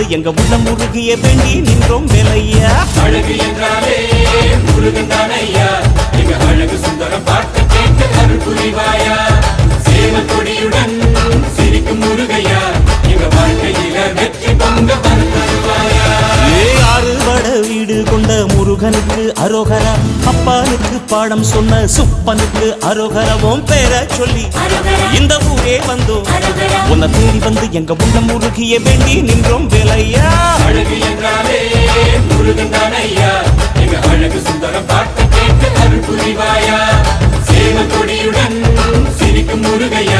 வந்து எங்க உள்ளம் முருகிய வேண்டி நின்றோம் வேலையா. அழகு என்றாலே முருகன் தானையா, எங்க அழகு சுந்தரம் பார்த்து கேட்டு அருள் புரிவாயா. சேவல் கொடியுடன் சிரிக்கும் முருகையா, எங்க வாழ்க்கையில வெற்றி பொங்க தருவாயா. ஆறுபட வீடு கொண்ட முருகனுக்கு அரோகரா, அப்பானுக்கு பாடம் சொன்ன சுப்பனுக்கு அரோகரவும் பேர சொல்லி இந்த ஊரே வந்தோம் உன்னை தேடி வந்து எங்க உள்ளம் முருகிய வேண்டி நின்றோம் வேலையா. அழகு என்றாலே முருகன் தானையா, எங்க அழகு சுந்தரம் பார்த்து கேட்டு அருள் புரிவாயா. சேவல் கொடியுடன் சிரிக்கும் முருகையா,